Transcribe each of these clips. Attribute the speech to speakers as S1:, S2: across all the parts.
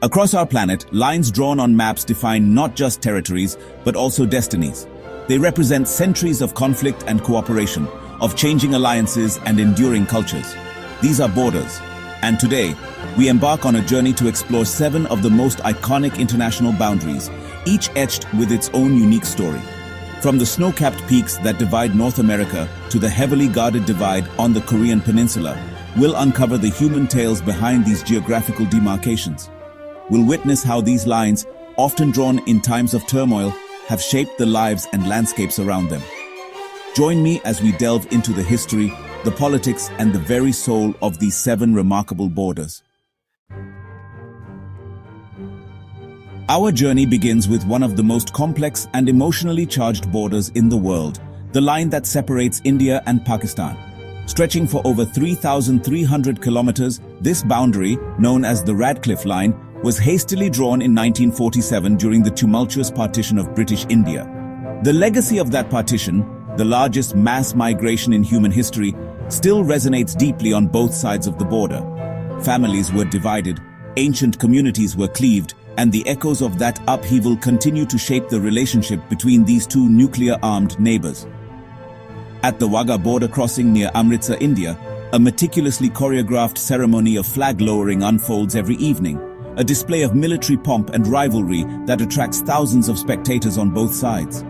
S1: Across our planet, lines drawn on maps define not just territories, but also destinies. They represent centuries of conflict and cooperation, of changing alliances and enduring cultures. These are borders. And today, we embark on a journey to explore 7 of the most iconic international boundaries, each etched with its own unique story. From the snow-capped peaks that divide North America to the heavily guarded divide on the Korean peninsula, we'll uncover the human tales behind these geographical demarcations. We'll witness how these lines, often drawn in times of turmoil, have shaped the lives and landscapes around them. Join me as we delve into the history, the politics, and the very soul of these 7 remarkable borders. Our journey begins with one of the most complex and emotionally charged borders in the world, the line that separates India and Pakistan. Stretching for over 3,300 kilometers, this boundary, known as the Radcliffe Line, was hastily drawn in 1947 during the tumultuous partition of British India. The legacy of that partition, the largest mass migration in human history, still resonates deeply on both sides of the border. Families were divided, ancient communities were cleaved, and the echoes of that upheaval continue to shape the relationship between these 2 nuclear-armed neighbors. At the Wagah border crossing near Amritsar, India, a meticulously choreographed ceremony of flag lowering unfolds every evening, a display of military pomp and rivalry that attracts thousands of spectators on both sides.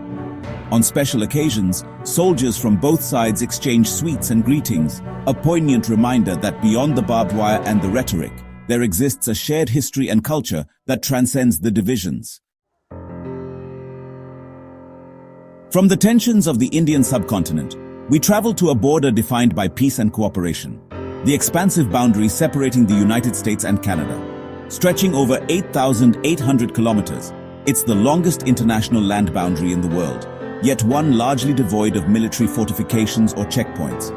S1: On special occasions, soldiers from both sides exchange sweets and greetings, a poignant reminder that beyond the barbed wire and the rhetoric, there exists a shared history and culture that transcends the divisions. From the tensions of the Indian subcontinent, we travel to a border defined by peace and cooperation, the expansive boundary separating the United States and Canada. Stretching over 8,800 kilometers, it's the longest international land boundary in the world, yet one largely devoid of military fortifications or checkpoints.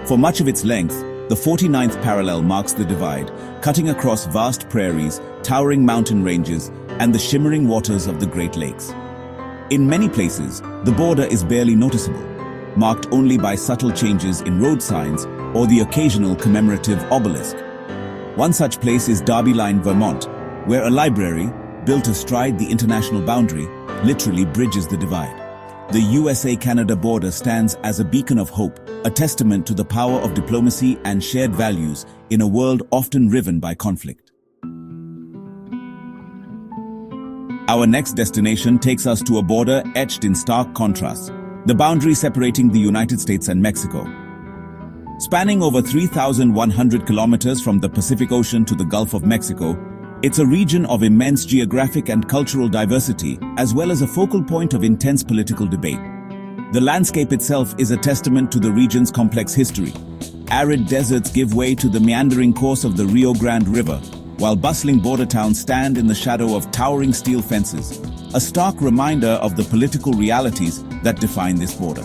S1: For much of its length, the 49th parallel marks the divide, cutting across vast prairies, towering mountain ranges, and the shimmering waters of the Great Lakes. In many places, the border is barely noticeable, marked only by subtle changes in road signs or the occasional commemorative obelisk. One such place is Derby Line, Vermont, where a library, built astride the international boundary, literally bridges the divide. The USA-Canada border stands as a beacon of hope, a testament to the power of diplomacy and shared values in a world often riven by conflict. Our next destination takes us to a border etched in stark contrast, the boundary separating the United States and Mexico. Spanning over 3,100 kilometers from the Pacific Ocean to the Gulf of Mexico, it's a region of immense geographic and cultural diversity, as well as a focal point of intense political debate. The landscape itself is a testament to the region's complex history. Arid deserts give way to the meandering course of the Rio Grande River, while bustling border towns stand in the shadow of towering steel fences, a stark reminder of the political realities that define this border.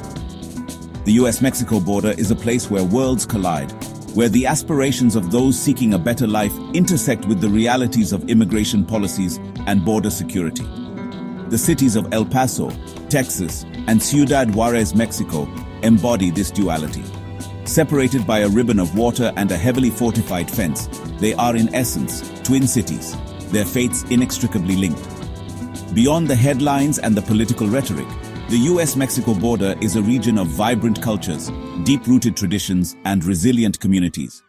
S1: The US-Mexico border is a place where worlds collide, where the aspirations of those seeking a better life intersect with the realities of immigration policies and border security. The cities of El Paso, Texas, and Ciudad Juarez, Mexico, embody this duality. Separated by a ribbon of water and a heavily fortified fence, they are in essence twin cities, their fates inextricably linked. Beyond the headlines and the political rhetoric, the US-Mexico border is a region of vibrant cultures, deep-rooted traditions, and resilient communities.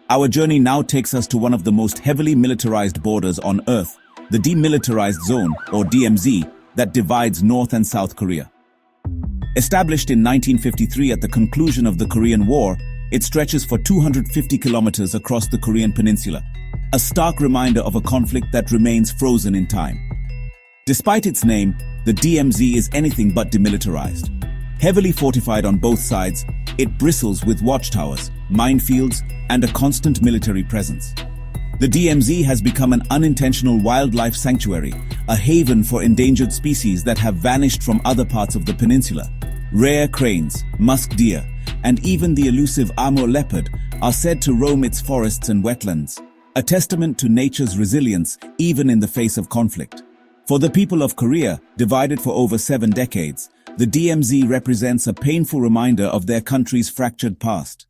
S1: Our journey now takes us to one of the most heavily militarized borders on Earth, the Demilitarized Zone, or DMZ, that divides North and South Korea. Established in 1953 at the conclusion of the Korean War, it stretches for 250 kilometers across the Korean peninsula, a stark reminder of a conflict that remains frozen in time. Despite its name, the DMZ is anything but demilitarized. Heavily fortified on both sides, it bristles with watchtowers, minefields, and a constant military presence. The DMZ has become an unintentional wildlife sanctuary, a haven for endangered species that have vanished from other parts of the peninsula. Rare cranes, musk deer, and even the elusive Amur leopard are said to roam its forests and wetlands, a testament to nature's resilience even in the face of conflict. For the people of Korea, divided for over 7 decades, the DMZ represents a painful reminder of their country's fractured past.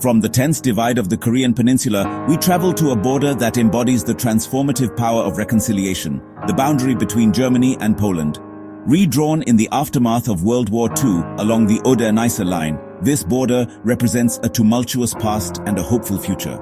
S1: From the tense divide of the Korean Peninsula, we travel to a border that embodies the transformative power of reconciliation, the boundary between Germany and Poland. Redrawn in the aftermath of World War II along the Oder-Neisse line, this border represents a tumultuous past and a hopeful future.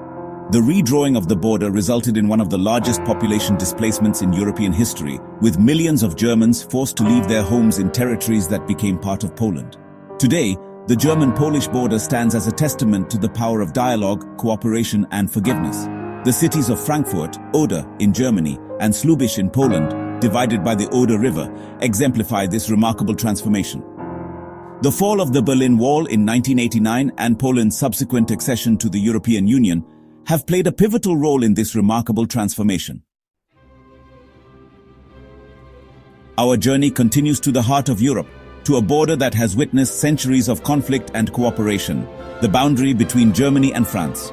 S1: The redrawing of the border resulted in one of the largest population displacements in European history, with millions of Germans forced to leave their homes in territories that became part of Poland. Today, the German-Polish border stands as a testament to the power of dialogue, cooperation, and forgiveness. The cities of Frankfurt, Oder in Germany, and Słubisz in Poland, divided by the Oder River, exemplify this remarkable transformation. The fall of the Berlin Wall in 1989 and Poland's subsequent accession to the European Union have played a pivotal role in this remarkable transformation. Our journey continues to the heart of Europe, to a border that has witnessed centuries of conflict and cooperation, the boundary between Germany and France.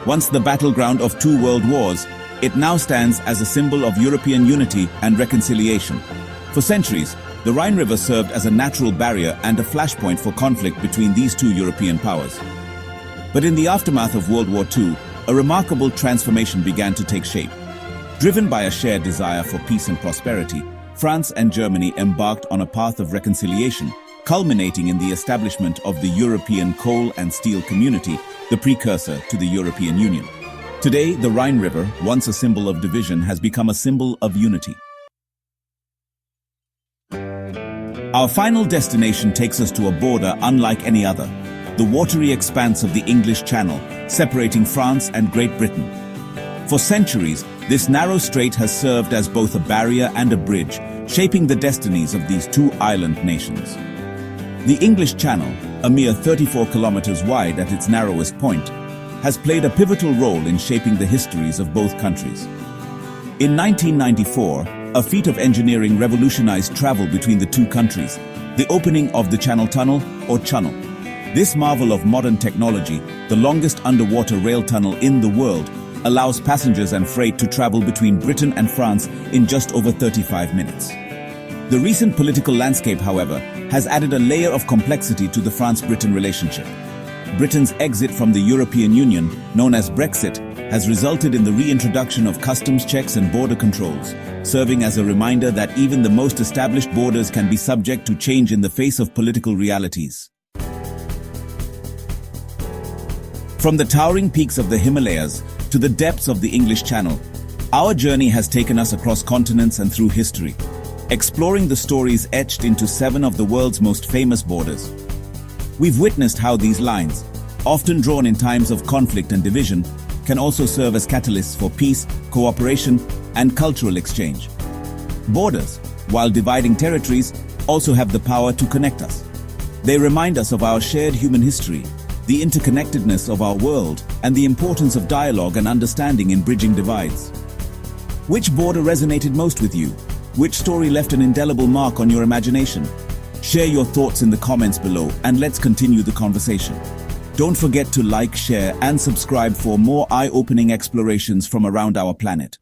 S1: Once the battleground of two world wars, it now stands as a symbol of European unity and reconciliation. For centuries, the Rhine River served as a natural barrier and a flashpoint for conflict between these two European powers. But in the aftermath of World War II, a remarkable transformation began to take shape. Driven by a shared desire for peace and prosperity, France and Germany embarked on a path of reconciliation, culminating in the establishment of the European Coal and Steel Community, the precursor to the European Union. Today, the Rhine River, once a symbol of division, has become a symbol of unity. Our final destination takes us to a border unlike any other, the watery expanse of the English Channel, separating France and Great Britain. For centuries, this narrow strait has served as both a barrier and a bridge, shaping the destinies of these two island nations. The English Channel, a mere 34 kilometers wide at its narrowest point, has played a pivotal role in shaping the histories of both countries. In 1994, a feat of engineering revolutionized travel between the two countries, the opening of the Channel Tunnel, or Channel. This marvel of modern technology, the longest underwater rail tunnel in the world, allows passengers and freight to travel between Britain and France in just over 35 minutes. The recent political landscape, however, has added a layer of complexity to the France-Britain relationship. Britain's exit from the European Union, known as Brexit, has resulted in the reintroduction of customs checks and border controls, serving as a reminder that even the most established borders can be subject to change in the face of political realities. From the towering peaks of the Himalayas to the depths of the English Channel, our journey has taken us across continents and through history, exploring the stories etched into 7 of the world's most famous borders. We've witnessed how these lines, often drawn in times of conflict and division, can also serve as catalysts for peace, cooperation, and cultural exchange. Borders, while dividing territories, also have the power to connect us. They remind us of our shared human history, the interconnectedness of our world, and the importance of dialogue and understanding in bridging divides. Which border resonated most with you? Which story left an indelible mark on your imagination? Share your thoughts in the comments below, and let's continue the conversation. Don't forget to like, share, and subscribe for more eye-opening explorations from around our planet.